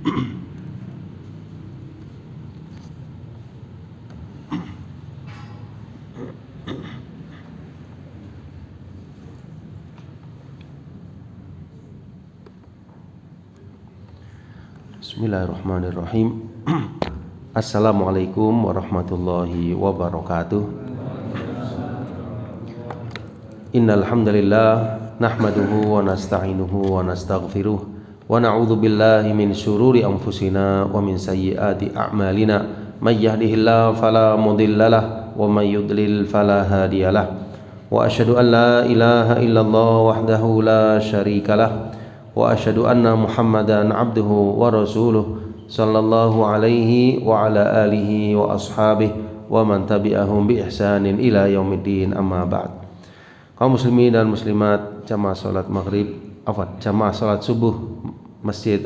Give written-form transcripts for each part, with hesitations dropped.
Bismillahirrahmanirrahim. Assalamualaikum warahmatullahi wabarakatuh. Innal hamdalillah nahmaduhu wa nasta'inuhu wa nastaghfiruh wa na'udzu billahi min syururi anfusina wa min sayyiati a'malina. May yahdihillahu fala mudhillalah wa may yudlil fala hadiyalah. Wa asyhadu an la ilaha illallah wahdahu la syarikalah wa asyhadu anna Muhammadan abduhu wa rasuluh sallallahu alaihi wa ala alihi wa ashabihi wa man tabi'ahum bi ihsanin ila yaumiddin, amma ba'd. Kaum muslimin dan muslimat jamaah salat maghrib, jamaah salat subuh Masjid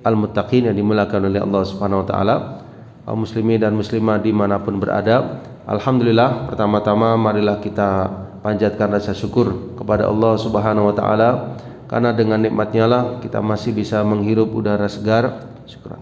Al-Muttaqin yang dimuliakan oleh Allah Subhanahu wa taala, kaum muslimin dan muslimat dimanapun berada, alhamdulillah, pertama-tama marilah kita panjatkan rasa syukur kepada Allah Subhanahu wa taala, karena dengan nikmatnya lah kita masih bisa menghirup udara segar. Syukur.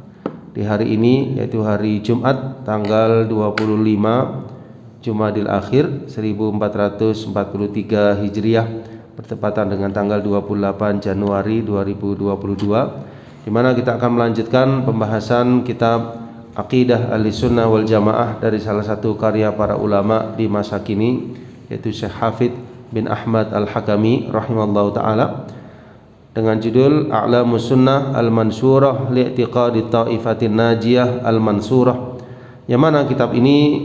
Di hari ini, yaitu hari Jumat tanggal 25 Jumadil Akhir 1443 Hijriah, bertepatan dengan tanggal 28 Januari 2022, di mana kita akan melanjutkan pembahasan kitab Aqidah Ahlussunnah wal Jamaah dari salah satu karya para ulama di masa kini, yaitu Syekh Hafidz bin Ahmad Al-Hakami rahimallahu taala, dengan judul A'lamus Sunnah Al-Mansurah Li'tiqadi Ta'ifatin Najiyah Al-Mansurah, yang mana kitab ini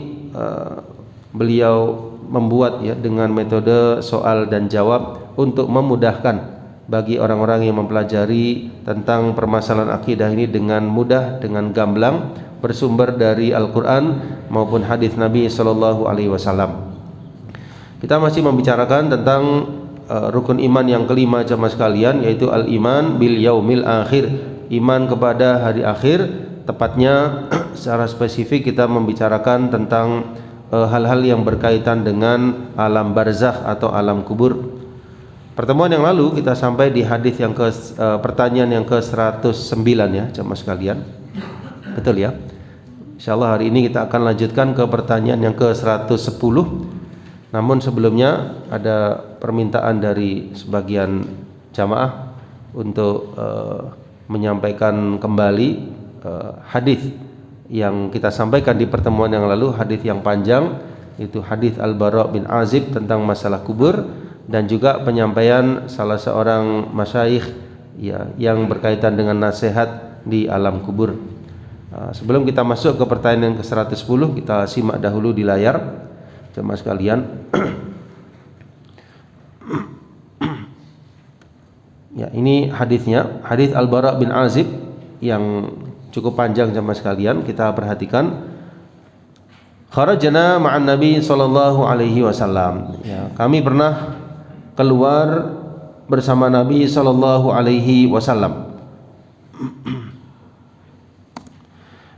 beliau membuat ya dengan metode soal dan jawab untuk memudahkan bagi orang-orang yang mempelajari tentang permasalahan akidah ini dengan mudah, dengan gamblang, bersumber dari Al-Quran maupun hadis Nabi Sallallahu Alaihi Wasallam. Kita masih membicarakan tentang rukun iman yang kelima jamaah sekalian, yaitu al-iman bil yaumil akhir, iman kepada hari akhir. Tepatnya secara spesifik kita membicarakan tentang hal-hal yang berkaitan dengan alam barzakh atau alam kubur. Pertemuan yang lalu kita sampai di hadis yang pertanyaan yang ke-109 ya jamaah sekalian. Betul ya? Insyaallah hari ini kita akan lanjutkan ke pertanyaan yang ke-110. Namun sebelumnya ada permintaan dari sebagian jamaah untuk menyampaikan kembali hadis yang kita sampaikan di pertemuan yang lalu, hadis yang panjang, itu hadis Al-Bara bin Azib tentang masalah kubur, dan juga penyampaian salah seorang masyayikh ya yang berkaitan dengan nasihat di alam kubur. Sebelum kita masuk ke pertanyaan yang ke-110, kita simak dahulu di layar jemaah sekalian. Ya, ini hadisnya, hadis Al-Bara bin Azib yang cukup panjang jemaah sekalian. Kita perhatikan. Kharajna ma'an Nabi sallallahu alaihi wasallam. Ya, kami pernah keluar bersama Nabi sallallahu alaihi wasallam.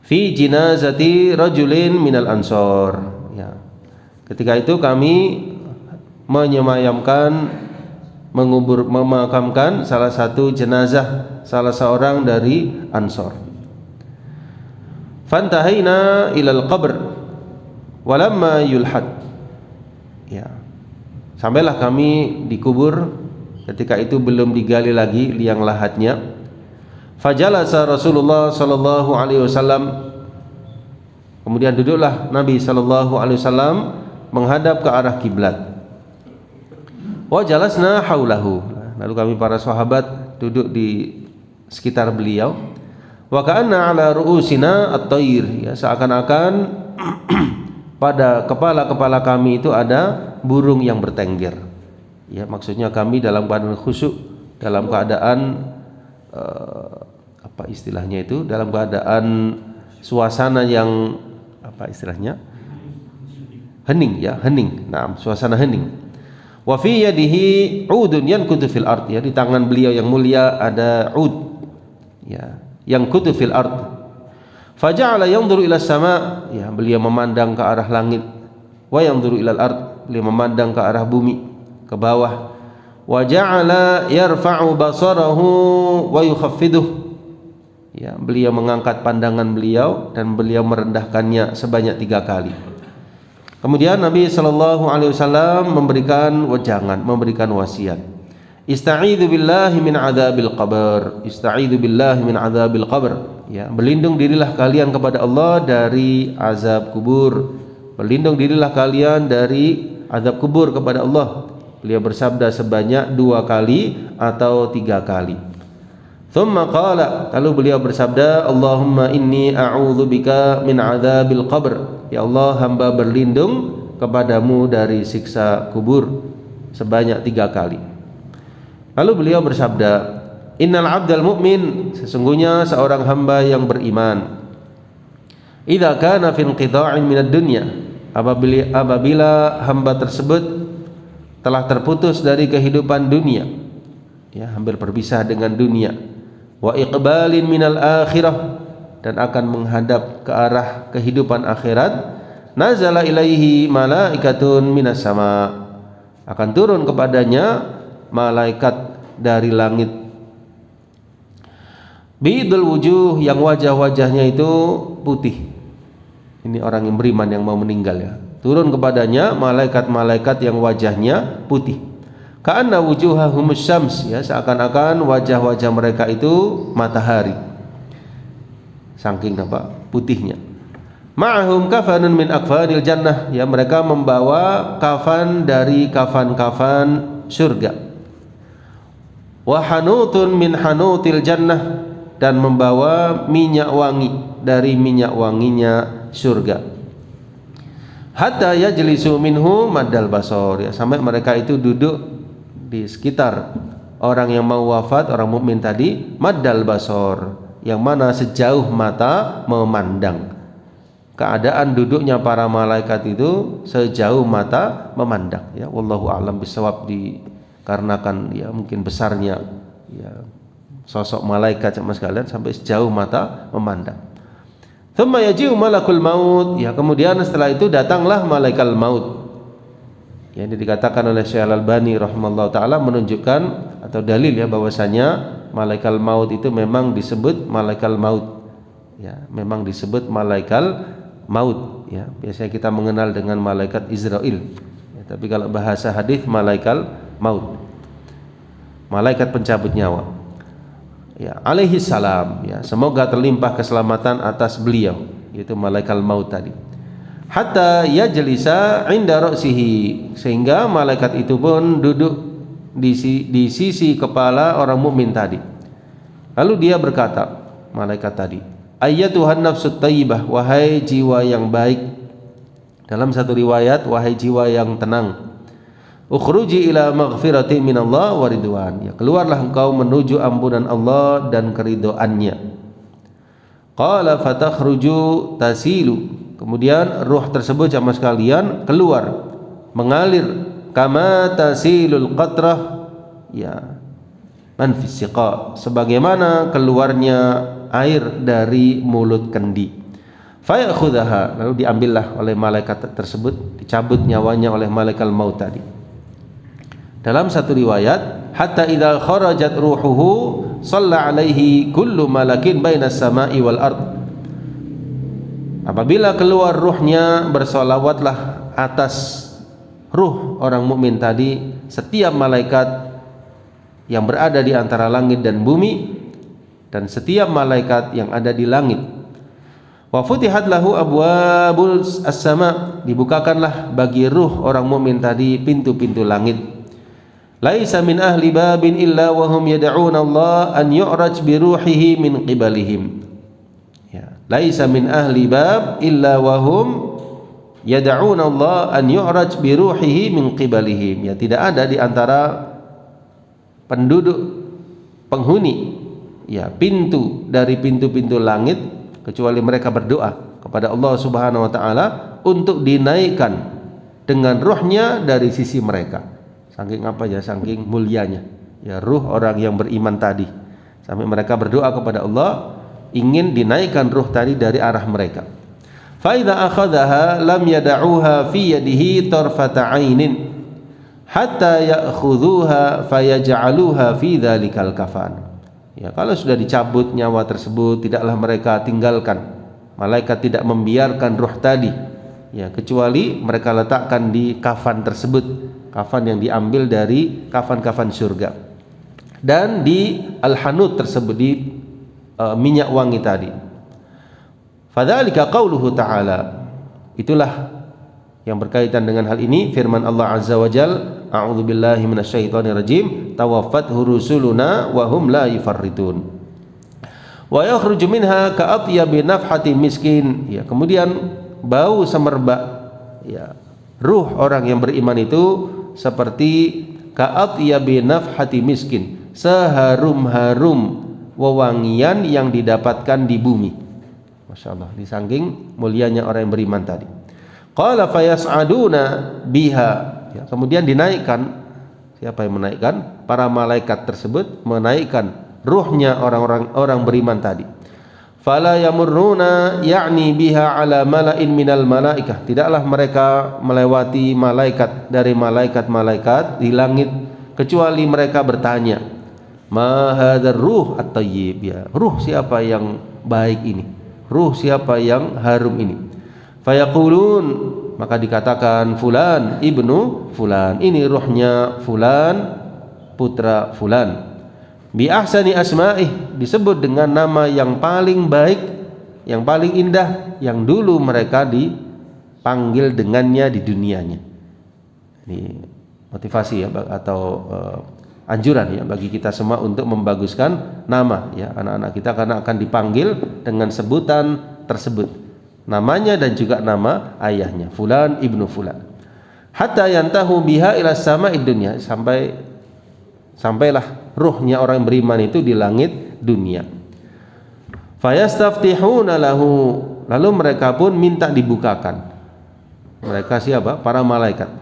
Fi jinazati rajulin minal ansor. Ya. Ketika itu kami memakamkan salah satu jenazah salah seorang dari Ansor. Fantahaina ilal qabr walamma yulhad. Ya. Sampailah kami dikubur, ketika itu belum digali lagi liang lahatnya. Fajalasa Rasulullah sallallahu alaihi wasallam. Kemudian duduklah Nabi sallallahu alaihi wasallam menghadap ke arah kiblat. Wa jalasna haulahu. Lalu kami para sahabat duduk di sekitar beliau. Wa ka'anna ala ru'usina at-tayr, ya, seakan-akan pada kepala-kepala kami itu ada burung yang bertengger. Ya, maksudnya kami dalam keadaan khusyuk, dalam keadaan apa istilahnya itu? Dalam keadaan suasana yang apa istilahnya? Hening ya, hening. Nah, suasana hening. Wa fi yadihi 'udun yankutu fil ard, ya, di tangan beliau yang mulia ada 'ud, ya, yankutu fil ard. Faja'ala yanzuru ila sama, ya, beliau memandang ke arah langit. Wa yanzuru ila al-ard, beliau memandang ke arah bumi, ke bawah. Wa ja'ala yarfa'u basarahu wa yukhaffiduh, Ya, beliau mengangkat pandangan beliau dan beliau merendahkannya sebanyak 3 kali. Kemudian Nabi sallallahu alaihi wasallam memberikan wejangan, memberikan wasiat. Ista'idzu billahi min adzabil qabr. Ista'idzu billahi min adzabil qabr. Ya, berlindung dirilah kalian kepada Allah dari azab kubur. Berlindung dirilah kalian dari azab kubur kepada Allah. Beliau bersabda sebanyak 2 kali atau 3 kali. Thumma qala, lalu beliau bersabda, Allahumma inni a'udzubika min adzabil qabr. Ya Allah, hamba berlindung kepadamu dari siksa kubur sebanyak 3 kali. Lalu beliau bersabda, Innal abdal mu'min, sesungguhnya seorang hamba yang beriman, idza kana fi inqita'in minad dunya, apabila hamba tersebut telah terputus dari kehidupan dunia, ya, hampir berpisah dengan dunia, wa iqbalin minal akhirah, dan akan menghadap ke arah kehidupan akhirat, nazala ilaihi malaikatun minas sama, akan turun kepadanya malaikat dari langit, bidul wujuh, yang wajah-wajahnya itu putih. Ini orang yang beriman yang mau meninggal, ya. Turun kepadanya malaikat-malaikat yang wajahnya putih. Ka'anna wujuhahum syams, ya, seakan-akan wajah-wajah mereka itu matahari. Saking apa? Putihnya. Ma'ahum kafanun min akfanil jannah, ya, mereka membawa kafan dari kafan-kafan surga. Wa hanutun min hanutil jannah, dan membawa minyak wangi dari minyak wanginya surga. Hatta yajlisu minhu maddal basar, ya, sampai mereka itu duduk di sekitar orang yang mau wafat, orang mukmin tadi, maddal basar, yang mana sejauh mata memandang. Keadaan duduknya para malaikat itu sejauh mata memandang, ya. Wallahu a'lam bishawab, dikarenakan ya mungkin besarnya ya sosok malaikat sama sekalian sampai sejauh mata memandang. Thumma yaji'u malakul maut, ya, kemudian setelah itu datanglah malaikat maut. Ya, ini dikatakan oleh Syekh Al-Albani rahimallahu taala, menunjukkan atau dalil, ya, bahwasanya malaikat maut itu memang disebut malaikat maut. Ya, memang disebut malaikat maut, ya. Biasanya kita mengenal dengan malaikat Israel. Ya, tapi kalau bahasa hadis malaikat maut. Malaikat pencabut nyawa. Ya, alaihi salam, ya, semoga terlimpah keselamatan atas beliau, yaitu malaikat maut tadi. Hatta yajlisa inda ra'sihi, sehingga malaikat itu pun duduk di sisi kepala orang mukmin tadi. Lalu dia berkata, malaikat tadi, ayyatuhan nafsut thayyibah, wahai jiwa yang baik. Dalam satu riwayat, wahai jiwa yang tenang. Ukhruji ila maghfirati minallah wa ridwan, ya, keluarlah engkau menuju ampunan Allah dan keridhoannya. Qala fatakhruju tasilu, kemudian ruh tersebut jamaah sekalian keluar, mengalir, kama tasilul qatrah, ya, man fis siqa, sebagaimana keluarnya air dari mulut kendi. Fayakhudhaha, lalu diambillah oleh malaikat tersebut, dicabut nyawanya oleh malaikat maut tadi. Dalam satu riwayat, hatta idza kharajat ruhuhu shalla alaihi kullu malakin bainas sama'i wal ard. Apabila keluar ruhnya, bersolawatlah atas ruh orang mukmin tadi setiap malaikat yang berada di antara langit dan bumi, dan setiap malaikat yang ada di langit. Wa futihat lahu abwabul as-sama, dibukakanlah bagi ruh orang mukmin tadi pintu-pintu langit. Laisa min ahli babin illa wa hum yad'una Allah an yu'raj bi ruhihi min qibalihim. Ya, laisa min ahli bab illa wa hum yad'una Allah an yu'raj bi ruhihi min qibalihim. Ya, tidak ada di antara penduduk penghuni, ya, pintu dari pintu-pintu langit kecuali mereka berdoa kepada Allah Subhanahu wa taala untuk dinaikkan dengan ruhnya dari sisi mereka. Saking apa ya, saking mulianya, ya, ruh orang yang beriman tadi, sampai mereka berdoa kepada Allah ingin dinaikkan ruh tadi dari arah mereka. Fa idza akhadhaha lam yad'uha fi yadihi tarfata 'ainin hatta ya'khudhuha fayaj'aluha fi dzalikal kafan. Ya, kalau sudah dicabut nyawa tersebut, tidaklah mereka tinggalkan. Malaikat tidak membiarkan ruh tadi, ya, kecuali mereka letakkan di kafan tersebut, kafan yang diambil dari kafan-kafan surga, dan di al-hanut tersebut, di minyak wangi tadi. Fadzalika qauluhu ta'ala, itulah yang berkaitan dengan hal ini firman Allah Azza wa Jalla, a'udzubillahi minasyaitonir rajim, tawaffathu rusuluna wa hum la yufarritun wa yakhruju minha ka'atyabi nafhati miskin. Ya, kemudian bau semerbak, ya, ruh orang yang beriman itu seperti ka'atyabi nafhati miskin, seharum-harum wewangian yang didapatkan di bumi. Masya Allah, di saking mulianya orang yang beriman tadi. Qala fayas'aduna biha, ya, kemudian dinaikkan. Siapa yang menaikkan? Para malaikat tersebut menaikkan ruhnya orang beriman tadi. Fala yamurruna ya'ni biha ala mala'in minal malaikah, tidaklah mereka melewati malaikat dari malaikat-malaikat di langit kecuali mereka bertanya, ma hadzal ruh at-thayyib, ya, ruh siapa yang baik ini, ruh siapa yang harum ini. Fayaqulun, maka dikatakan fulan ibnu fulan, ini ruhnya fulan putra fulan. Bi ahsani asma'ih, disebut dengan nama yang paling baik, yang paling indah, yang dulu mereka dipanggil dengannya di dunianya. Ini motivasi, ya, atau anjuran, ya, bagi kita semua untuk membaguskan nama, ya, anak-anak kita, karena akan dipanggil dengan sebutan tersebut, namanya dan juga nama ayahnya, fulan ibnu fulan. Hatta yantahu biha ila sama'id dunya, sampailah ruhnya orang yang beriman itu di langit dunia. Fayastaftihuna lahu, lalu mereka pun minta dibukakan. Mereka siapa? Para malaikat.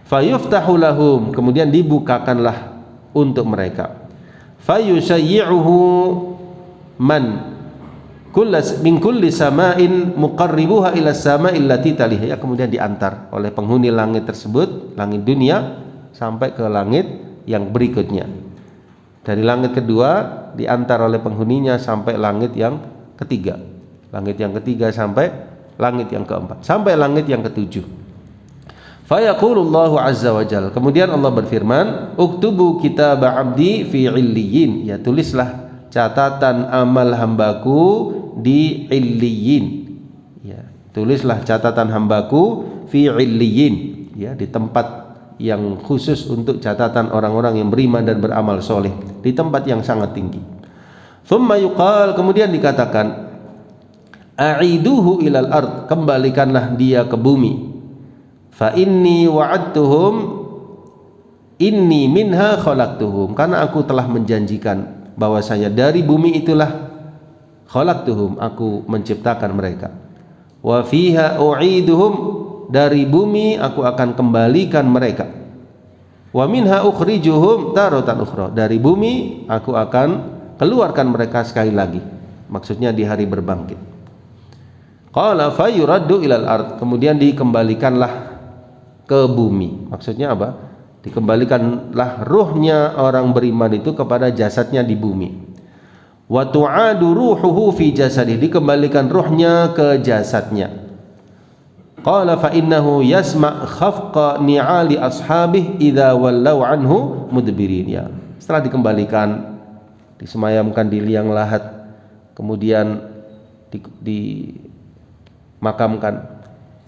Fayuftahu lahum, kemudian dibukakanlah untuk mereka. Fayusayyi'uhu man min kulli sama'in muqarribuha ila sama'il lati talih, ya, kemudian diantar oleh penghuni langit tersebut, langit dunia, sampai ke langit yang berikutnya. Dari langit kedua diantar oleh penghuninya sampai langit yang ketiga, langit yang ketiga sampai langit yang keempat, sampai langit yang ketujuh. Fayaqulullahu azza wa jalla, kemudian Allah berfirman, uktubu kitab abdi fi illiyin, ya, tulislah catatan amal hambaku di illiyin, ya, tulislah catatan hambaku fi illiyin, ya, di tempat yang khusus untuk catatan orang-orang yang beriman dan beramal soleh, di tempat yang sangat tinggi. Thumma yuqal, kemudian dikatakan, a'iduhu ilal ard, kembalikanlah dia ke bumi. Fa inni wa'adtuhum inni minha khalaqtuhum, karena aku telah menjanjikan bahwasanya dari bumi itulah khalaqtuhum, aku menciptakan mereka. Wa fiha u'iduhum, dari bumi aku akan kembalikan mereka. Wa minha ukhrijuhum taratan ukhra, dari bumi aku akan keluarkan mereka sekali lagi, maksudnya di hari berbangkit. Qala fayuraddu ilal ard, kemudian dikembalikanlah ke bumi. Maksudnya apa? Dikembalikanlah ruhnya orang beriman itu kepada jasadnya di bumi. Wa tu'adu ruhuhu fi jasadi, dikembalikan ruhnya ke jasadnya. Qala fa innahu yasma' khafqa ni'ali ashabih idza wallau anhu mudbirin, ya, setelah dikembalikan, disemayamkan di liang lahat, kemudian dimakamkan,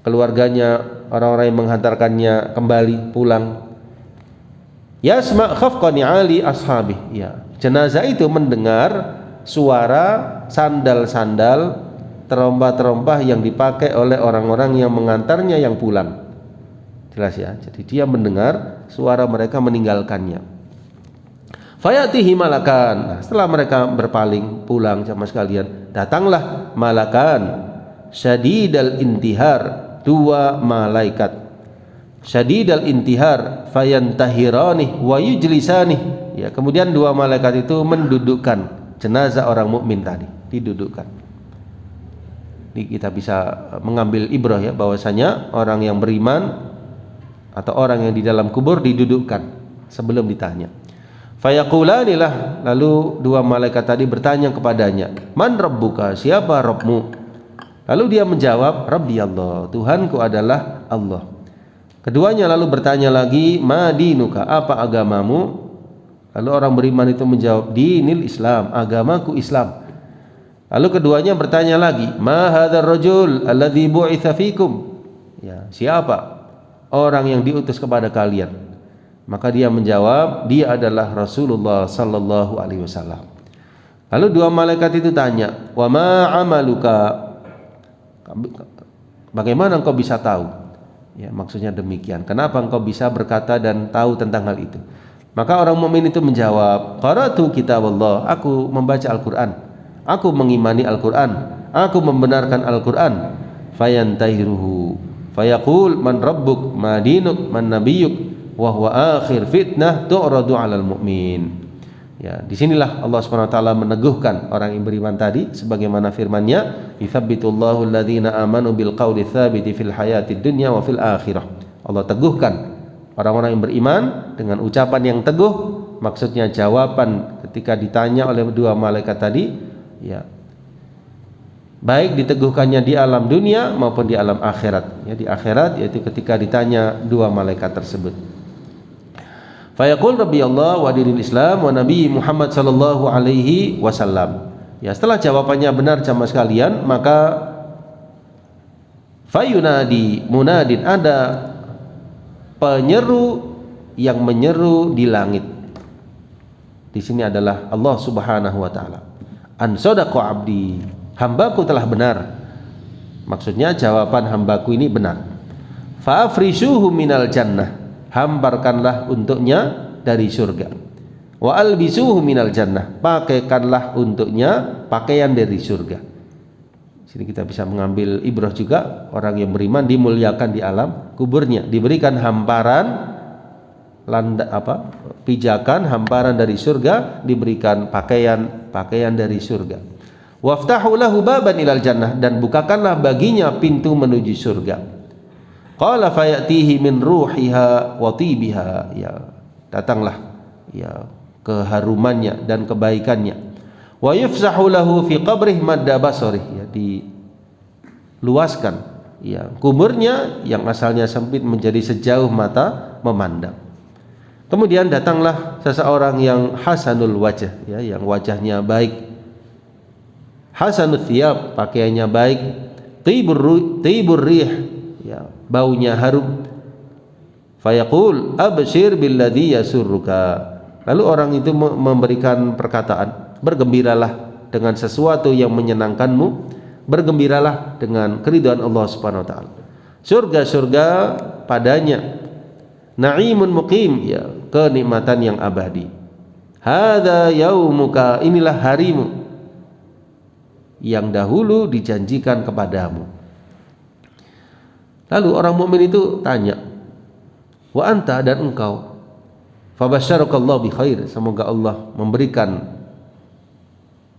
keluarganya, orang-orang yang menghantarkannya kembali pulang. Yasma' khafqa ni'ali ashabih, ya, jenazah itu mendengar suara sandal-sandal, terompah-terompah yang dipakai oleh orang-orang yang mengantarnya yang pulang. Jelas, ya, jadi dia mendengar suara mereka meninggalkannya. Fayatihi malakan, nah, setelah mereka berpaling pulang sama sekalian, datanglah malakan syadidal intihar, dua malaikat syadidal intihar, fayantahirani wa yujlisani, ya, kemudian dua malaikat itu mendudukkan jenazah orang mukmin tadi, didudukkan. Ini kita bisa mengambil ibrah, ya, bahwasanya orang yang beriman atau orang yang di dalam kubur didudukkan sebelum ditanya. Fayaqulanilah, lalu dua malaikat tadi bertanya kepadanya, man rabbuka, siapa Rabbmu? Lalu dia menjawab, Rabbi Allah, Tuhanku adalah Allah. Keduanya lalu bertanya lagi, ma dinuka, apa agamamu? Lalu orang beriman itu menjawab, dinil Islam, agamaku Islam. Lalu keduanya bertanya lagi, ma hadzal rajul alladzi bu'itsa fikum? Ya, siapa orang yang diutus kepada kalian? Maka dia menjawab, dia adalah Rasulullah sallallahu alaihi wasallam. Lalu dua malaikat itu tanya, wa ma amaluka? Bagaimana engkau bisa tahu? Ya, maksudnya demikian. Kenapa engkau bisa berkata dan tahu tentang hal itu? Maka orang mukmin itu menjawab, qara'tu kitab Allah, aku membaca Al-Qur'an. Aku mengimani Al-Qur'an. Aku membenarkan Al-Qur'an. Fayantahiruhu. Fayaqul man rabbuk, ma dinuk, man nabiyyuk? Wa huwa akhir fitnah tu'radu 'alal mu'min. Ya, disinilah Allah Subhanahu wa taala meneguhkan orang yang beriman tadi sebagaimana firman-Nya, "Yutsabbitullahu alladhina amanu bil qawli tsabiti fil hayatid dunya wa fil akhirah." Allah teguhkan orang-orang yang beriman dengan ucapan yang teguh, maksudnya jawaban ketika ditanya oleh dua malaikat tadi, ya. Baik diteguhkannya di alam dunia maupun di alam akhirat. Ya, di akhirat yaitu ketika ditanya dua malaikat tersebut. Fayaqul Rabbi Allah wa dinil Islam wa Nabi Muhammad sallallahu alaihi wasallam. Ya, setelah jawabannya benar jamaah sekalian, maka fayunadi munadin, ada penyeru yang menyeru di langit. Di sini adalah Allah Subhanahu wa taala. An sadaqa abdi, hambaku telah benar. Maksudnya jawaban hambaku ini benar. Fa afrishuhu minal jannah, hamparkanlah untuknya dari surga. Wa albisuhu minal jannah, pakaikanlah untuknya pakaian dari surga. Sini kita bisa mengambil ibrah juga, orang yang beriman dimuliakan di alam kuburnya, diberikan hamparan pijakan hamparan dari surga, diberikan pakaian dari surga. Waftahu lahu baban ilal jannah, dan bukakanlah baginya pintu menuju surga. Qala fayatihi min ruhiha wa tibiha, ya, datanglah ya keharumannya dan kebaikannya. Wa yufsahu lahu fi qabrih madda basarih, ya, diluaskan ya kuburnya yang asalnya sempit menjadi sejauh mata memandang. Kemudian datanglah seseorang yang hasanul wajah, ya, yang wajahnya baik, hasanul thiyab, pakaiannya baik, tibur rih, ya, baunya harum. Fayaqul abshir billadhi yasurruka, lalu orang itu memberikan perkataan, bergembiralah dengan sesuatu yang menyenangkanmu, bergembiralah dengan keridhaan Allah Subhanahu wa taala. Surga-surga padanya, na'imun muqim, ya, kenikmatan yang abadi. Hadza yaumuka, inilah harimu yang dahulu dijanjikan kepadamu. Lalu orang mukmin itu tanya, wa anta, dan engkau? Fabasyarakallahu bi khair, semoga Allah memberikan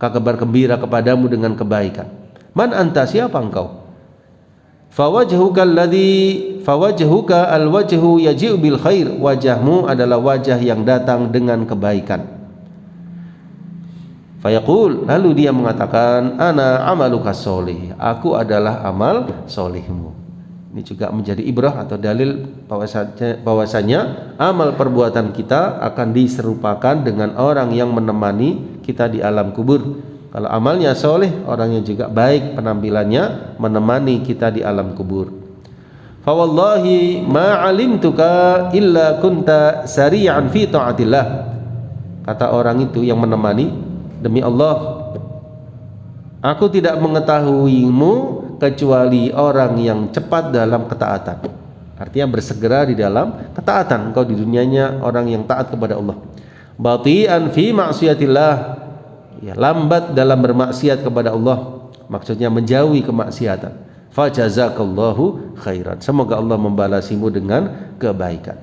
kabar gembira kepadamu dengan kebaikan. Man anta, siapa engkau? Fawajhuka alwajhu yaji'u bil khair, wajahmu adalah wajah yang datang dengan kebaikan. Fayaqul, lalu dia mengatakan, ana amaluka sholih, aku adalah amal solihmu. Ini juga menjadi ibrah atau dalil bahwasanya amal perbuatan kita akan diserupakan dengan orang yang menemani kita di alam kubur. Kalau amalnya soleh, orangnya juga baik penampilannya, menemani kita di alam kubur. Fa wallahi ma alimtuka illa kunta sari'an fi ta'atillah, kata orang itu yang menemani, demi Allah, aku tidak mengetahuimu kecuali orang yang cepat dalam ketaatan. Artinya bersegera di dalam ketaatan. Engkau di dunianya orang yang taat kepada Allah. Bati'an fi ma'siyatillah, ya, lambat dalam bermaksiat kepada Allah, maksudnya menjauhi kemaksiatan. Fajazakallahu khairan, semoga Allah membalasimu dengan kebaikan.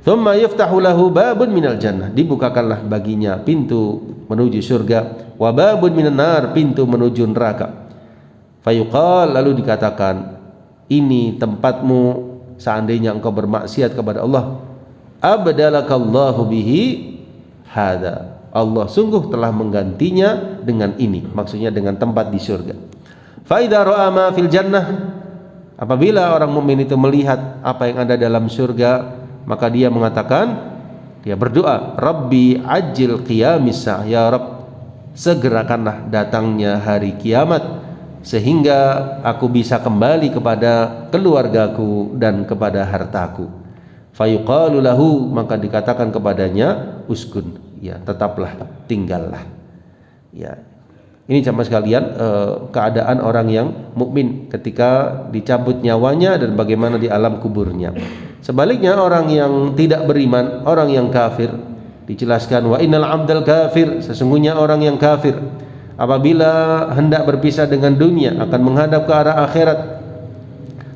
Thumma yuftahu lahu babun minal jannah, dibukakanlah baginya pintu menuju surga. Wa babun minan nar, pintu menuju neraka. Fayuqal, lalu dikatakan, ini tempatmu seandainya engkau bermaksiat kepada Allah. Abdalakallahu bihi hada. Allah sungguh telah menggantinya dengan ini, maksudnya dengan tempat di surga. Fa idza ra'a ma fil jannah, apabila orang mukmin itu melihat apa yang ada dalam surga, maka dia mengatakan, dia berdoa, Rabbi ajil qiyamis sa'ah, ya Rabb, segerakanlah datangnya hari kiamat sehingga aku bisa kembali kepada keluargaku dan kepada hartaku. Fayuqalu lahu, maka dikatakan kepadanya, uskun, ya tetaplah, tinggallah. Ya, ini jamaah sekalian keadaan orang yang mukmin ketika dicabut nyawanya dan bagaimana di alam kuburnya. Sebaliknya orang yang tidak beriman, orang yang kafir, dijelaskan wa innal abdal kafir, sesungguhnya orang yang kafir apabila hendak berpisah dengan dunia akan menghadap ke arah akhirat,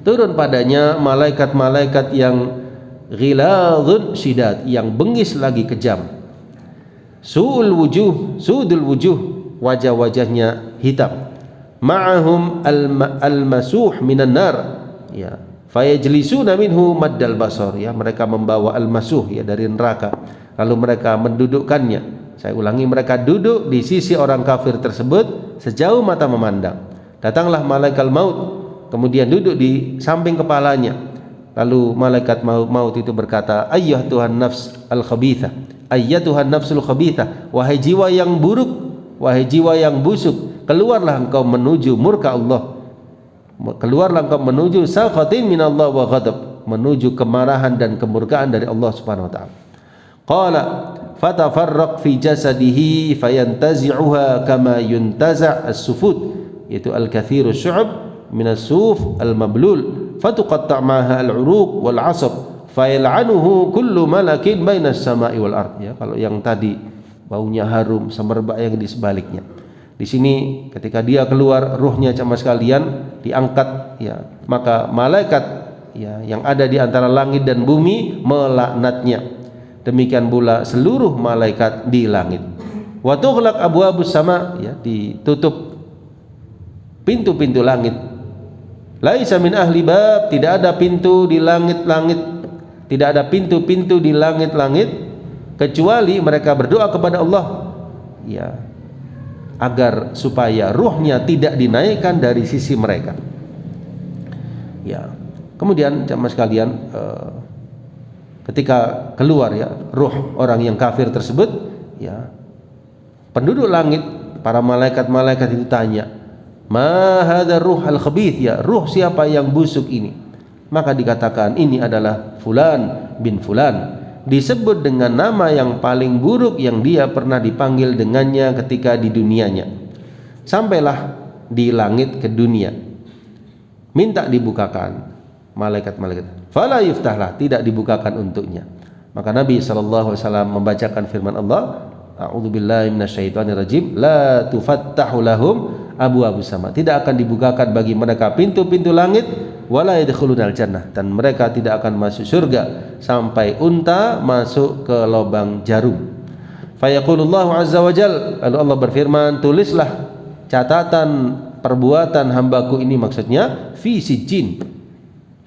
turun padanya malaikat-malaikat yang ghiladun syidad, yang bengis lagi kejam. Sudul wujuh, wajah-wajahnya hitam. Ma'ahum al-masuh minan nar, ya, fayajlisuna minhu maddal basar, ya, mereka membawa al-masuh, ya, dari neraka, lalu mereka mendudukkannya. Saya ulangi, mereka duduk di sisi orang kafir tersebut sejauh mata memandang. Datanglah malaikat maut, kemudian duduk di samping kepalanya. Lalu malaikat maut itu berkata, ayyuh Tuhan nafs al-khabithah, ayyatuhan nafsul khabithah, wahai jiwa yang buruk, wahai jiwa yang busuk, keluarlah engkau menuju murka Allah, keluarlah engkau menuju sakhatin minallah wa ghadab, menuju kemarahan dan kemurkaan dari Allah Subhanahu wa taala. Qala fatafarraq fi jasadihi fayantazi'uha kama yuntaza' as-sufud, yaitu al-kathiru syu'ab min as-suf al-mablul, fatuqatta' ma'ha al-uruq wal 'asab fayal'anuhu kullu malakin bainas sama'i wal ard. Ya, kalau yang tadi baunya harum, semerbak yang di sebaliknya. Di sini ketika dia keluar ruhnya jamaah sekalian diangkat, ya, maka malaikat, ya, yang ada di antara langit dan bumi melaknatnya. Demikian pula seluruh malaikat di langit. Wa tughlaq abwabus sama, ya, ditutup pintu-pintu langit. Laisa min ahli bab, tidak ada pintu di langit-langit, tidak ada pintu-pintu di langit-langit kecuali mereka berdoa kepada Allah, ya, agar supaya ruhnya tidak dinaikkan dari sisi mereka. Ya. Kemudian jamaah sekalian, ketika keluar, ya, ruh orang yang kafir tersebut, ya, penduduk langit, para malaikat-malaikat itu tanya, ma hadzal ruh al-khabith, ya, ruh siapa yang busuk ini? Maka dikatakan ini adalah fulan bin fulan, disebut dengan nama yang paling buruk yang dia pernah dipanggil dengannya ketika di dunianya. Sampailah di langit ke dunia, minta dibukakan, malaikat-malaikat, fala yuftahlah, tidak dibukakan untuknya. Maka Nabi SAW membacakan firman Allah, a'udzubillahi minasyaitonirrajim, la tufattahu lahum abwaabus sama, tidak akan dibukakan bagi mereka pintu-pintu langit, wala yadkhulunal jannah, dan mereka tidak akan masuk surga sampai unta masuk ke lubang jarum. Fayaqulullahu azza wa jal, lalu Allah berfirman, tulislah catatan perbuatan hambaku ini, maksudnya fi sijjin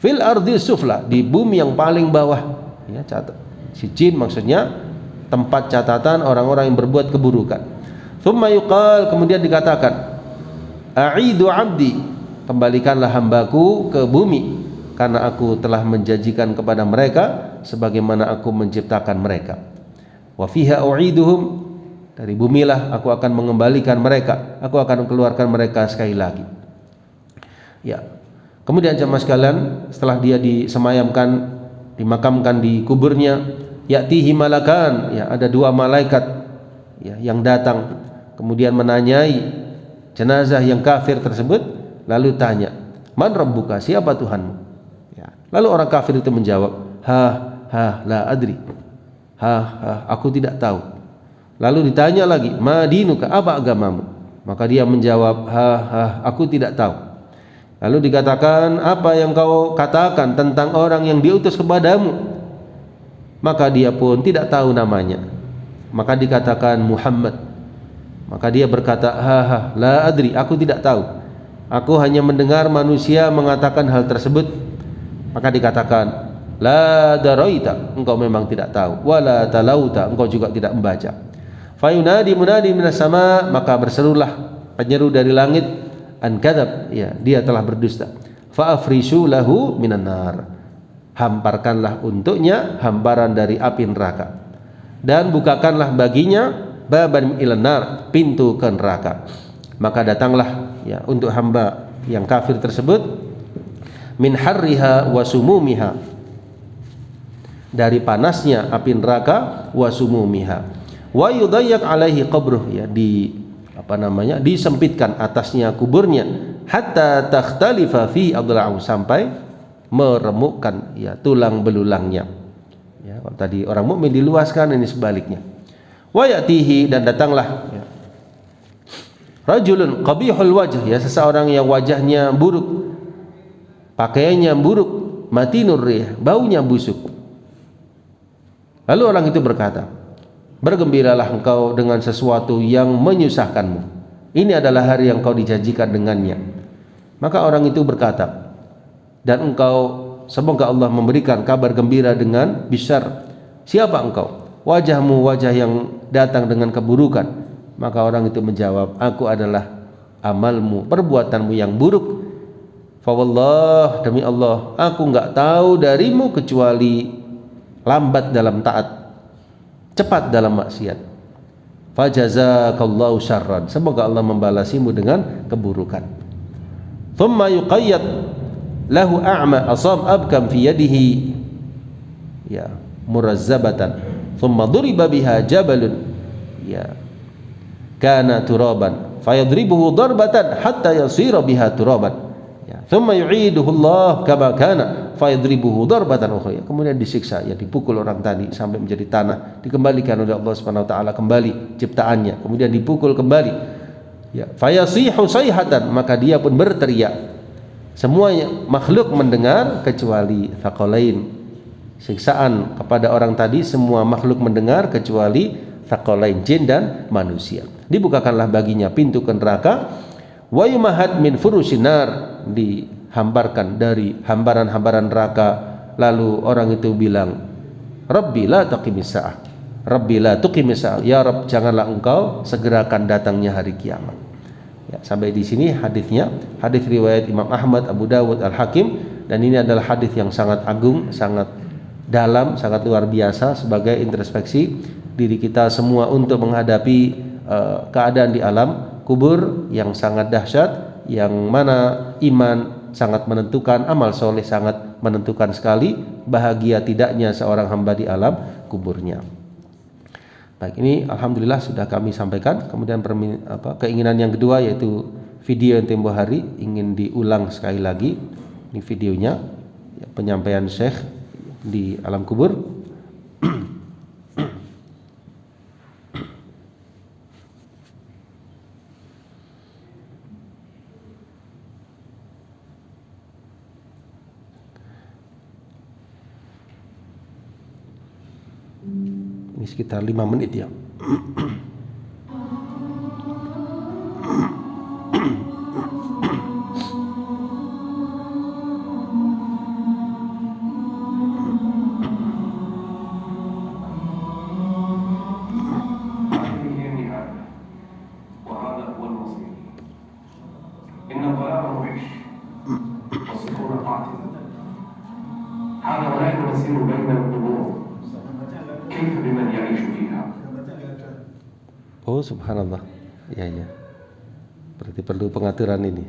fil ardi sufla, di bumi yang paling bawah, ya, catat. Sijjin maksudnya tempat catatan orang-orang yang berbuat keburukan. Tsumma yuqal, kemudian dikatakan, a'idu abdi, kembalikanlah hambaku ke bumi, karena aku telah menjanjikan kepada mereka sebagaimana aku menciptakan mereka. Wa fiha u'iduhum, dari bumilah aku akan mengembalikan mereka, aku akan keluarkan mereka sekali lagi. Ya. Kemudian jemaah sekalian, setelah dia disemayamkan, dimakamkan di kuburnya, ya'tihi malakan, ya, ada dua malaikat, ya, yang datang kemudian menanyai jenazah yang kafir tersebut, lalu tanya, man rabbuka, siapa Tuhanmu? Ya. Lalu orang kafir itu menjawab, la adri, aku tidak tahu. Lalu ditanya lagi, ma dinuka, apa agamamu? Maka dia menjawab, aku tidak tahu. Lalu dikatakan, apa yang kau katakan tentang orang yang diutus kepadamu? Maka dia pun tidak tahu namanya. Maka dikatakan Muhammad. Maka dia berkata, la adri, aku tidak tahu. Aku hanya mendengar manusia mengatakan hal tersebut. Maka dikatakan, la daraita, engkau memang tidak tahu, wala talauta, engkau juga tidak membaca. Fayunadi munadi minas sama, maka berserulah penyeru dari langit, an kadzab, ya, dia telah berdusta. Fa afrishu lahu minan nar, hamparkanlah untuknya hamparan dari api neraka, dan bukakanlah baginya baban ilan nar, pintu ke neraka. Maka datanglah, ya, untuk hamba yang kafir tersebut min harriha wa sumumiha, dari panasnya api neraka, wa sumumiha, wa yudayyak alaihi qabruh, ya, disempitkan atasnya kuburnya, hatta takhtalifa fi adla'u, sampai meremukkan, ya, tulang belulangnya. Ya, kalau tadi orang mukmin diluaskan, ini sebaliknya. Wa yatihi, dan datanglah, ya, rajulun qabihul wajh, ya, seseorang yang wajahnya buruk, pakaiannya buruk, matinur rih, baunya busuk. Lalu orang itu berkata, bergembiralah engkau dengan sesuatu yang menyusahkanmu, ini adalah hari yang kau dijanjikan dengannya. Maka orang itu berkata, dan engkau, semoga Allah memberikan kabar gembira dengan bisyar. Siapa engkau? Wajahmu wajah yang datang dengan keburukan. Maka orang itu menjawab, aku adalah amalmu, perbuatanmu yang buruk. Fa wallah, demi Allah, aku enggak tahu darimu kecuali lambat dalam taat, cepat dalam maksiat. Fajazakallahu syarran, semoga Allah membalasimu dengan keburukan. Thumma yuqayyad lahu a'ma asab abkam fi yadihi, ya, murazzabatan, thumma duriba biha jabalun, ya, kana turaban fayadribuhu darbatan hatta yasira biha turaban, ya, thumma yu'iduhu Allah kama kana fayadribuhu darbatan ukhra, kemudian disiksa, ya, dipukul orang tadi sampai menjadi tanah, dikembalikan oleh Allah Subhanahu wa taala kembali ciptaannya, kemudian dipukul kembali, ya, fayasihu sayhatan, maka dia pun berteriak. Semuanya makhluk mendengar kecuali thaqalain, siksaan kepada orang tadi semua makhluk mendengar kecuali thaqalain, jin dan manusia. Dibukakanlah baginya pintu ke neraka, wa yumahat min furusinar, dihamparkan dari hamparan-hamparan neraka. Lalu orang itu bilang, Rabbi la taqimis sa'ah, Rabbi la tuqimis sa'ah, ya Rabb, janganlah engkau segerakan datangnya hari kiamat. Ya, sampai di sini hadisnya, hadis riwayat Imam Ahmad, Abu Dawud, Al-Hakim, dan ini adalah hadis yang sangat agung, sangat dalam, sangat luar biasa sebagai introspeksi diri kita semua untuk menghadapi keadaan di alam kubur yang sangat dahsyat, yang mana iman sangat menentukan, amal soleh sangat menentukan sekali bahagia tidaknya seorang hamba di alam kuburnya. Baik, ini alhamdulillah sudah kami sampaikan. Kemudian keinginan yang kedua yaitu video yang tempo hari ingin diulang sekali lagi. Ini videonya, ya, penyampaian Syekh di alam kubur. Ini sekitar 5 menit, ya. Oh, subhanallah. Ya, ya. Berarti perlu pengaturan ini.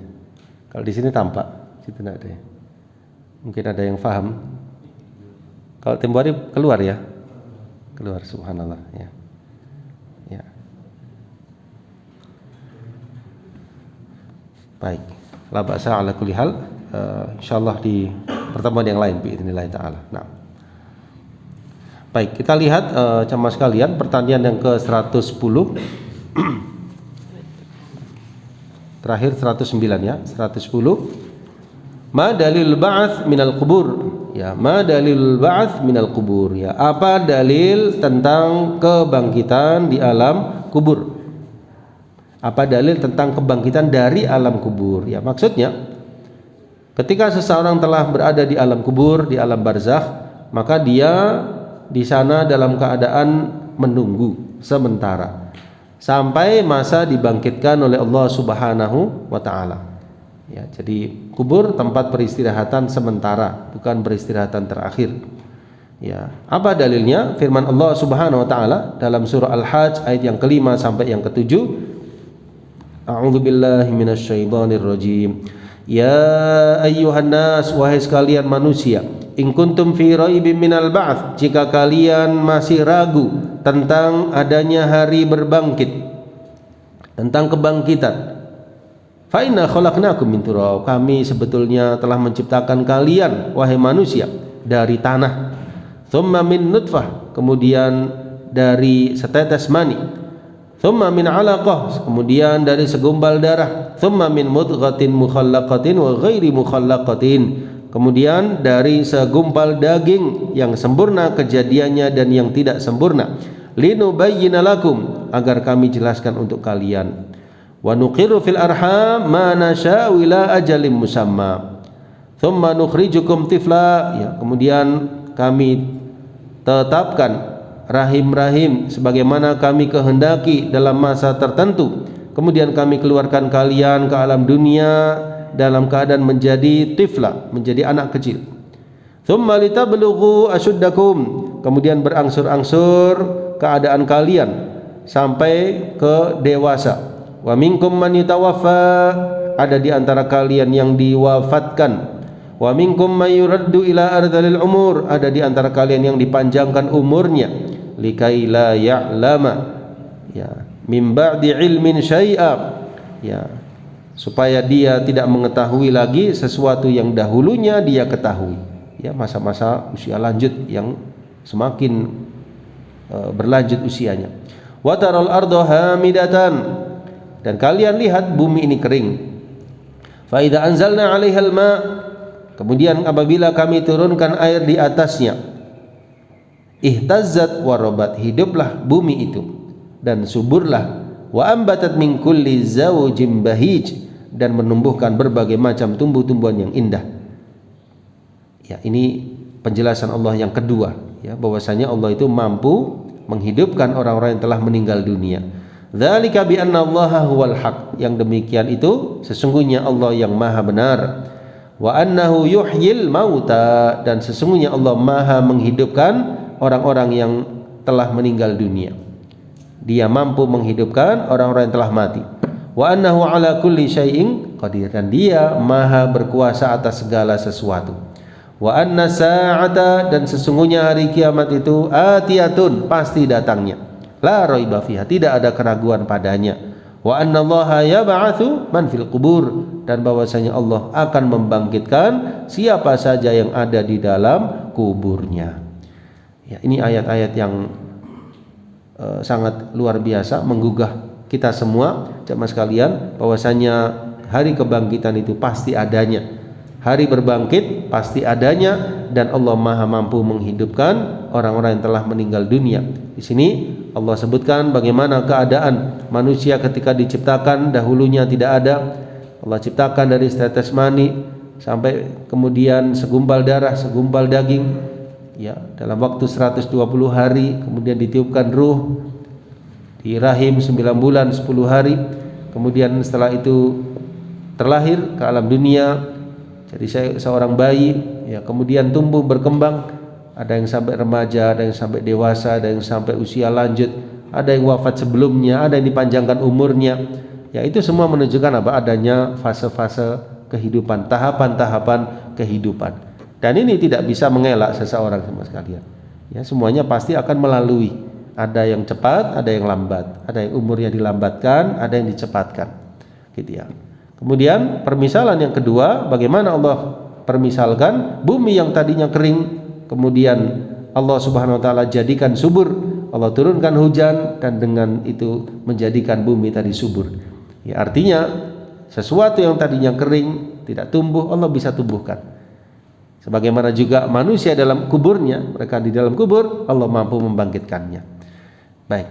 Kalau di sini tampak, situ tidak ada. Ya. Mungkin ada yang paham. Kalau tempo hari keluar, ya. Keluar, subhanallah, ya. Ya. Baik. La ba'sa ala kulli hal. Insyaallah di pertemuan yang lain biidznillah taala. Nah. Baik, kita lihat jamaah sekalian pertanyaan yang ke-110. Terakhir 109, ya, 110. Ma dalil ba'ats minal qubur? Ya, ma dalil ba'ats minal qubur? Ya, apa dalil tentang kebangkitan di alam kubur? Apa dalil tentang kebangkitan dari alam kubur? Ya, maksudnya ketika seseorang telah berada di alam kubur, di alam barzakh, maka dia di sana dalam keadaan menunggu sementara sampai masa dibangkitkan oleh Allah Subhanahu wa taala. Ya, jadi kubur tempat peristirahatan sementara, bukan peristirahatan terakhir. Ya, apa dalilnya? Firman Allah Subhanahu wa taala dalam surah Al-Hajj ayat yang kelima sampai yang ketujuh. A'udzubillahi minasyaitonir rajim. Ya ayyuhan nas, wahai sekalian manusia, in kuntum fi raibin minal ba'ts, jika kalian masih ragu tentang adanya hari berbangkit, tentang kebangkitan, fa inna khalaqnakum min turab, kami sebetulnya telah menciptakan kalian wahai manusia dari tanah, thumma min nutfah, kemudian dari setetes mani, thumma min alaqah, kemudian dari segumpal darah, thumma min mudghatin mukhallaqatin wa ghairi mukhallaqatin, kemudian dari segumpal daging yang sempurna kejadiannya dan yang tidak sempurna, linubayyina lakum, agar kami jelaskan untuk kalian, wa nuqiru fil arham ma nasha'u ila ajalin musamma, thumma nukhrijukum tifla, ya, kemudian kami tetapkan rahim-rahim sebagaimana kami kehendaki dalam masa tertentu, kemudian kami keluarkan kalian ke alam dunia dalam keadaan menjadi tifla, menjadi anak kecil. Tsumma litablughu ashuddakum, kemudian berangsur-angsur keadaan kalian sampai ke dewasa. Wa minkum man yutawaffa, ada di antara kalian yang diwafatkan. Wa minkum may yuraddu ila ardhil umur, ada di antara kalian yang dipanjangkan umurnya, likai la ya'lama, ya, min ba'di ilmin syai'a, ya, supaya dia tidak mengetahui lagi sesuatu yang dahulunya dia ketahui, ya, masa-masa usia lanjut yang semakin berlanjut usianya. Wa taral arda hamidatan, dan kalian lihat bumi ini kering. Fa idza anzalna 'alaihal ma', kemudian apabila kami turunkan air di atasnya, ihtazzat warabat, hiduplah bumi itu dan suburlah, wa ambatat min kulli zawjin bahij, dan menumbuhkan berbagai macam tumbuh-tumbuhan yang indah. Ya, ini penjelasan Allah yang kedua, ya, bahwasanya Allah itu mampu menghidupkan orang-orang yang telah meninggal dunia. Dzalika bi anna Allaha huwal haq, yang demikian itu sesungguhnya Allah yang maha benar. Wa annahu yuhyil mauta, dan sesungguhnya Allah maha menghidupkan orang-orang yang telah meninggal dunia. Dia mampu menghidupkan orang-orang yang telah mati. Wa annahu ala kulli syai'in qadir, dan dia maha berkuasa atas segala sesuatu. Wa anna sa'ata, dan sesungguhnya hari kiamat itu atiyatun, pasti datangnya. La raiba fiha, tidak ada keraguan padanya. Wa anna Allaha yab'atsu man fil qubur, dan bahwasanya Allah akan membangkitkan siapa saja yang ada di dalam kuburnya. Ya, ini ayat-ayat yang sangat luar biasa, menggugah kita semua jemaah sekalian, bahwasanya hari kebangkitan itu pasti adanya, hari berbangkit pasti adanya, dan Allah maha mampu menghidupkan orang-orang yang telah meninggal dunia. Di sini Allah sebutkan bagaimana keadaan manusia ketika diciptakan, dahulunya tidak ada. Allah ciptakan dari setetes mani sampai kemudian segumpal darah, segumpal daging, ya, dalam waktu 120 hari, kemudian ditiupkan ruh di rahim 9 bulan 10 hari, kemudian setelah itu terlahir ke alam dunia jadi seorang bayi, ya, kemudian tumbuh berkembang, ada yang sampai remaja, ada yang sampai dewasa, ada yang sampai usia lanjut, ada yang wafat sebelumnya, ada yang dipanjangkan umurnya. Ya, itu semua menunjukkan apa? Adanya fase-fase kehidupan, tahapan-tahapan kehidupan. Dan ini tidak bisa mengelak seseorang sama sekalian. Ya, semuanya pasti akan melalui. Ada yang cepat, ada yang lambat, ada yang umurnya dilambatkan, ada yang dicepatkan. Gitu ya. Kemudian permisalan yang kedua, bagaimana Allah permisalkan bumi yang tadinya kering, kemudian Allah Subhanahu wa taala jadikan subur, Allah turunkan hujan, dan dengan itu menjadikan bumi tadi subur. Ya, artinya sesuatu yang tadinya kering, tidak tumbuh, Allah bisa tumbuhkan. Sebagaimana juga manusia dalam kuburnya, mereka di dalam kubur, Allah mampu membangkitkannya. Baik.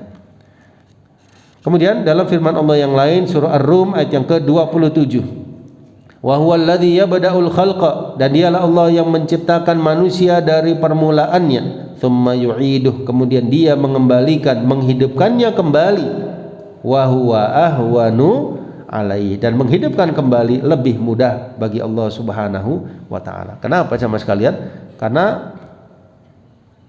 Kemudian dalam firman Allah yang lain, surah Ar-Rum ayat yang ke-27, Wa huwal ladzi yabda'ul khalqa, dan dialah Allah yang menciptakan manusia dari permulaannya, tsumma yu'iduh, kemudian dia mengembalikan, menghidupkannya kembali, wa huwa ahwanu alaihi, dan menghidupkan kembali lebih mudah bagi Allah Subhanahu wa taala. Kenapa jemaah sekalian? Karena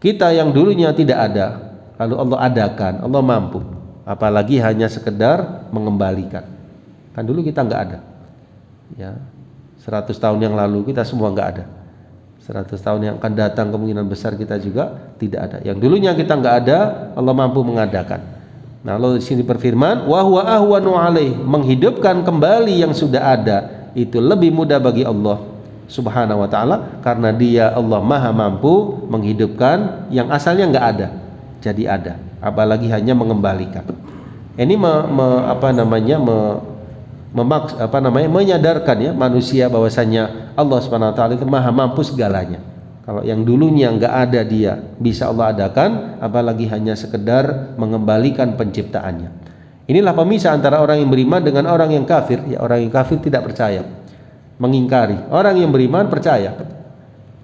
kita yang dulunya tidak ada, lalu Allah adakan, Allah mampu, apalagi hanya sekedar mengembalikan. Kan dulu kita enggak ada. Ya, 100 tahun yang lalu kita semua enggak ada. 100 tahun yang akan datang kemungkinan besar kita juga tidak ada. Yang dulunya kita enggak ada, Allah mampu mengadakan. Nah, Allah di sini berfirman, wa huwa ahwanu alaih, menghidupkan kembali yang sudah ada itu lebih mudah bagi Allah Subhanahu wa taala, karena dia Allah Maha mampu menghidupkan yang asalnya enggak ada jadi ada, apalagi hanya mengembalikan. Ini menyadarkan ya manusia bahwasanya Allah Subhanahu wa taala itu Maha mampu segalanya. Kalau yang dulunya enggak ada dia bisa Allah adakan, apalagi hanya sekedar mengembalikan penciptaannya. Inilah pemisah antara orang yang beriman dengan orang yang kafir. Ya, orang yang kafir tidak percaya, mengingkari. Orang yang beriman percaya,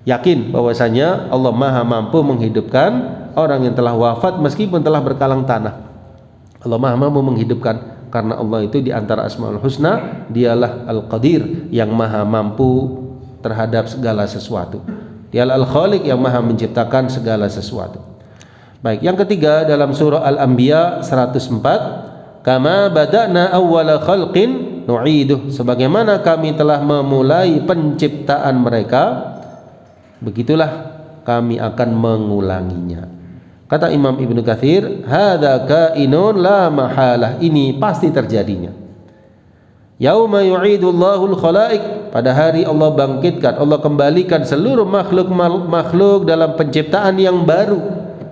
yakin bahwasanya Allah Maha mampu menghidupkan orang yang telah wafat meskipun telah berkalang tanah. Allah Maha mampu menghidupkan, karena Allah itu di antara Asmaul Husna, dialah Al-Qadir yang maha mampu terhadap segala sesuatu. Dialah Al-Khaliq yang maha menciptakan segala sesuatu. Baik, yang ketiga dalam surah Al-Anbiya 104, kama bada'na awwala khalqin nu'iduh, sebagaimana kami telah memulai penciptaan mereka, begitulah kami akan mengulanginya. Kata Imam Ibnu Katsir, hadza kainun la mahalah, ini pasti terjadinya. Yauma yu'idullahul khalaik, pada hari Allah bangkitkan, Allah kembalikan seluruh makhluk dalam penciptaan yang baru.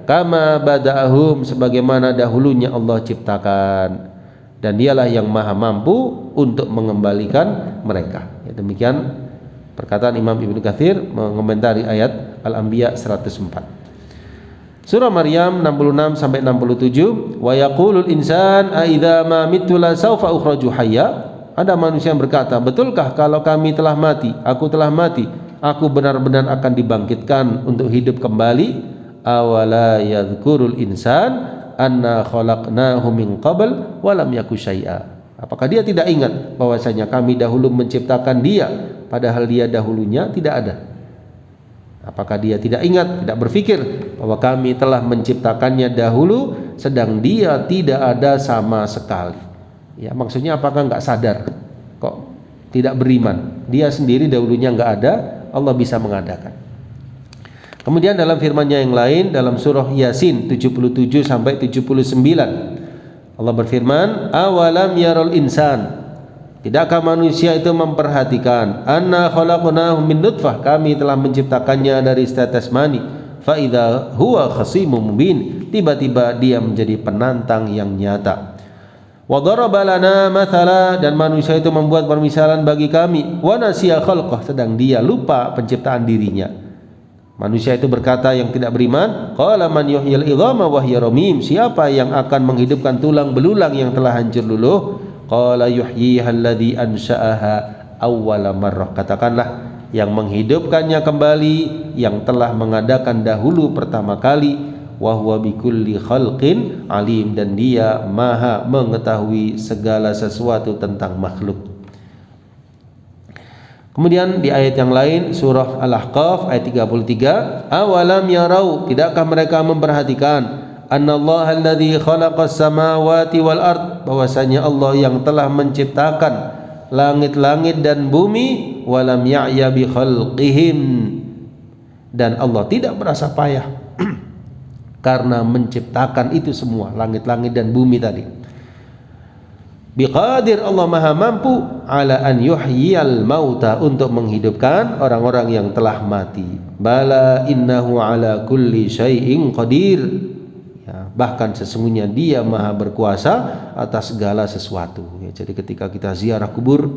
Kama bada'ahum, sebagaimana dahulunya Allah ciptakan, dan dialah yang maha mampu untuk mengembalikan mereka. Ya, demikian perkataan Imam Ibnu Katsir mengomentari ayat Al-Anbiya 104. Surah Maryam 66 sampai 67, wa yaqulul insan a idza ma mittu la saufa ukhraju hayya. Ada manusia yang berkata, betulkah kalau kami telah mati, aku telah mati, aku benar-benar akan dibangkitkan untuk hidup kembali? Awala yadhkurul insan anna khalaqnahu min qabl wa lam yaku syai'a. Apakah dia tidak ingat bahwasanya kami dahulu menciptakan dia, padahal dia dahulunya tidak ada? Apakah dia tidak ingat, tidak berpikir bahwa kami telah menciptakannya dahulu sedang dia tidak ada sama sekali? Ya, maksudnya apakah enggak sadar, kok tidak beriman? Dia sendiri dahulunya enggak ada, Allah bisa mengadakan. Kemudian dalam firman-Nya yang lain dalam surah Yasin 77 sampai 79, Allah berfirman, awalam yarul insan, tidakkah manusia itu memperhatikan, anna khalaqnahu min nutfah, kami telah menciptakannya dari setetes mani, fa idza huwa khasimun mubin, tiba-tiba dia menjadi penantang yang nyata. Wa daraba lana mathala, dan manusia itu membuat permisalan bagi kami, wa nasiya khalqah, sedang dia lupa penciptaan dirinya. Manusia itu berkata yang tidak beriman, qala man yuhyil idhama wa hiya ramim, siapa yang akan menghidupkan tulang belulang yang telah hancur luluh? Qala yuhyiha alladhi ansha'aha awwala marrah, katakanlah yang menghidupkannya kembali yang telah mengadakan dahulu pertama kali, wa huwa bikulli khalqin alim, dan dia maha mengetahui segala sesuatu tentang makhluk. Kemudian di ayat yang lain surah Al-Ahqaf ayat 33, awalam yarau, tidakkah mereka memperhatikan, annallaha alladzi khalaqas samawati wal ard, bahwasanya Allah yang telah menciptakan langit-langit dan bumi, walam ya'ya bi khalqihim, dan Allah tidak merasa payah karena menciptakan itu semua, langit-langit dan bumi tadi. Biqadir, Allah maha mampu, ala an yuhyiyal mauta, untuk menghidupkan orang-orang yang telah mati. Bala innahu ala kulli syai'in qadir, ya, bahkan sesungguhnya dia maha berkuasa atas segala sesuatu. Ya, jadi ketika kita ziarah kubur,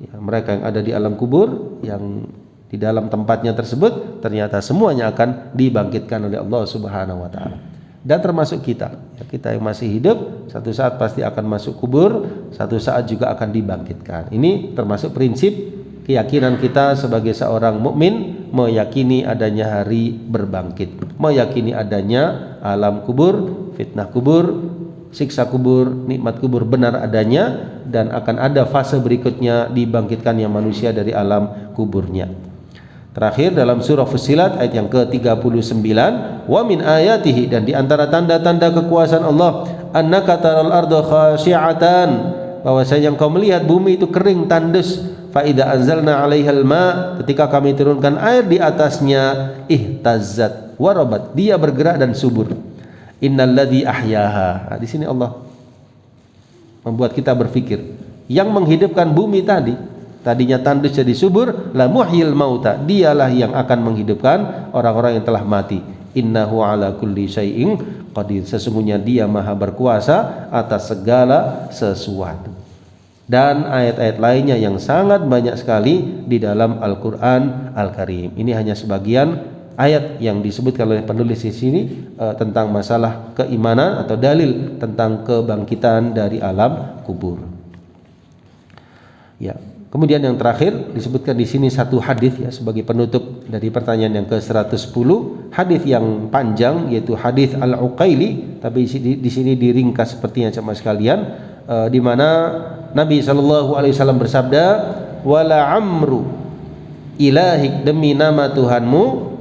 ya, mereka yang ada di alam kubur, yang di dalam tempatnya tersebut, ternyata semuanya akan dibangkitkan oleh Allah Subhanahu wa taala. Dan termasuk kita, ya, kita yang masih hidup satu saat pasti akan masuk kubur, satu saat juga akan dibangkitkan. Ini termasuk prinsip keyakinan kita sebagai seorang mukmin meyakini adanya hari berbangkit, meyakini adanya alam kubur, fitnah kubur, siksa kubur, nikmat kubur benar adanya, dan akan ada fase berikutnya dibangkitkannya manusia dari alam kuburnya. Terakhir dalam surah Fussilat ayat yang ke-39, wa min ayatihi, dan di antara tanda-tanda kekuasaan Allah, annaka taral arda khashi'atan, bahwasanya engkau melihat bumi itu kering tandus, fa idza anzalna 'alaihal ma, ketika kami turunkan air di atasnya, ihtazzat warabat, dia bergerak dan subur. Innalladzi ahyaha. Nah, di sini Allah membuat kita berpikir, yang menghidupkan bumi tadinya tandus jadi subur, la muhyil mauta, dialah yang akan menghidupkan orang-orang yang telah mati. Innahu ala kulli syai'in qadir, sesungguhnya dia maha berkuasa atas segala sesuatu. Dan ayat-ayat lainnya yang sangat banyak sekali di dalam Al-Quran Al-Karim. Ini hanya sebagian ayat yang disebutkan oleh penulis di sini tentang masalah keimanan atau dalil tentang kebangkitan dari alam kubur. Ya. Kemudian yang terakhir disebutkan di sini satu hadis ya sebagai penutup dari pertanyaan yang ke-110, hadis yang panjang yaitu hadis Al-Uqaili, tapi di sini diringkas sepertinya jemaah sekalian, di mana Nabi SAW bersabda, wala amru ilahik, demi nama Tuhanmu,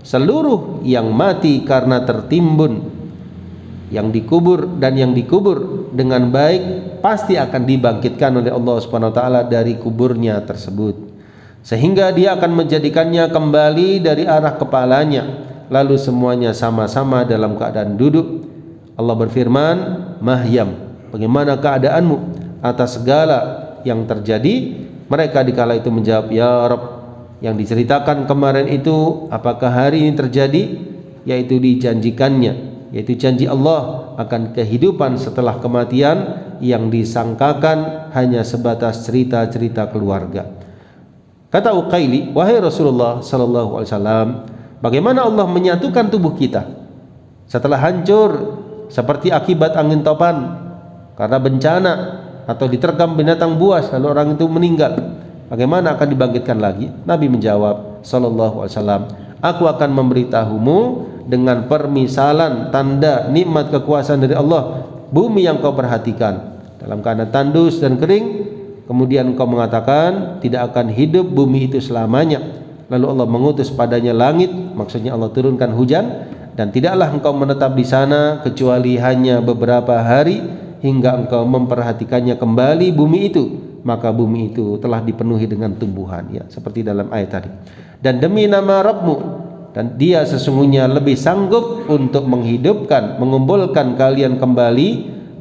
seluruh yang mati karena tertimbun, yang dikubur dan yang dikubur dengan baik pasti akan dibangkitkan oleh Allah Subhanahu wa taala dari kuburnya tersebut, sehingga dia akan menjadikannya kembali dari arah kepalanya, lalu semuanya sama-sama dalam keadaan duduk. Allah berfirman, mahyam, bagaimana keadaanmu atas segala yang terjadi? Mereka dikala itu menjawab, ya Rabb, yang diceritakan kemarin itu apakah hari ini terjadi? Yaitu dijanjikannya, yaitu janji Allah akan kehidupan setelah kematian yang disangkakan hanya sebatas cerita-cerita keluarga. Kata Uqaili, wahai Rasulullah sallallahu alaihi wasallam, bagaimana Allah menyatukan tubuh kita setelah hancur seperti akibat angin topan karena bencana atau diterkam binatang buas lalu orang itu meninggal? Bagaimana akan dibangkitkan lagi? Nabi menjawab sallallahu alaihi wasallam, aku akan memberitahumu dengan permisalan tanda nikmat kekuasaan dari Allah. Bumi yang kau perhatikan dalam keadaan tandus dan kering, kemudian kau mengatakan tidak akan hidup bumi itu selamanya, lalu Allah mengutus padanya langit, maksudnya Allah turunkan hujan, dan tidaklah engkau menetap di sana kecuali hanya beberapa hari hingga engkau memperhatikannya kembali bumi itu, maka bumi itu telah dipenuhi dengan tumbuhan, ya seperti dalam ayat tadi. Dan demi nama Rabbmu, dan dia sesungguhnya lebih sanggup untuk menghidupkan, mengumpulkan kalian kembali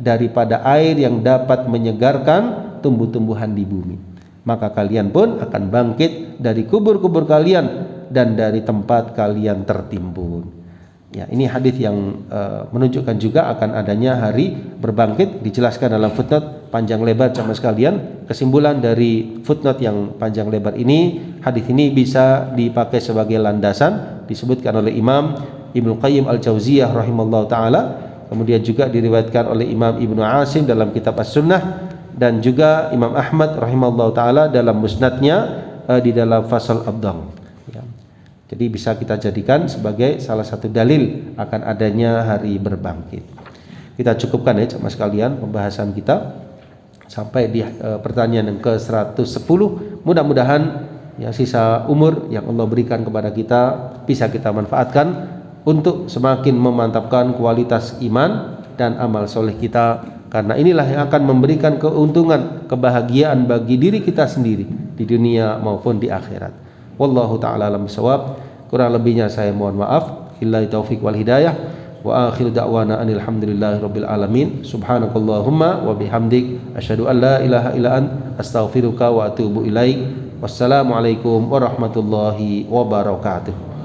daripada air yang dapat menyegarkan tumbuh-tumbuhan di bumi. Maka kalian pun akan bangkit dari kubur-kubur kalian dan dari tempat kalian tertimbun. Ya, ini hadis yang menunjukkan juga akan adanya hari berbangkit, dijelaskan dalam footnote panjang lebar sama sekalian. Kesimpulan dari footnote yang panjang lebar ini, hadis ini bisa dipakai sebagai landasan, disebutkan oleh Imam Ibnu Qayyim Al-Jauziyah rahimallahu taala, kemudian juga diriwayatkan oleh Imam Ibnu Asim dalam kitab As-Sunnah, dan juga Imam Ahmad rahimallahu taala dalam musnadnya di dalam Fasal Abdang. Ya. Jadi bisa kita jadikan sebagai salah satu dalil akan adanya hari berbangkit. Kita cukupkan ya jemaah sekalian pembahasan kita sampai di pertanyaan yang ke-110. Mudah-mudahan ya sisa umur yang Allah berikan kepada kita bisa kita manfaatkan untuk semakin memantapkan kualitas iman dan amal soleh kita, karena inilah yang akan memberikan keuntungan, kebahagiaan bagi diri kita sendiri di dunia maupun di akhirat. Wallahu ta'ala alam bisawab. Kurang lebihnya saya mohon maaf. Billahi taufiq wal hidayah. Wa akhiru da'wana anil hamdulillahi rabbil alamin. Subhanakallahumma wa bihamdik asyhadu an la ilaha illa ant astaghfiruka wa atubu ilaik. Wassalamualaikum warahmatullahi wabarakatuh.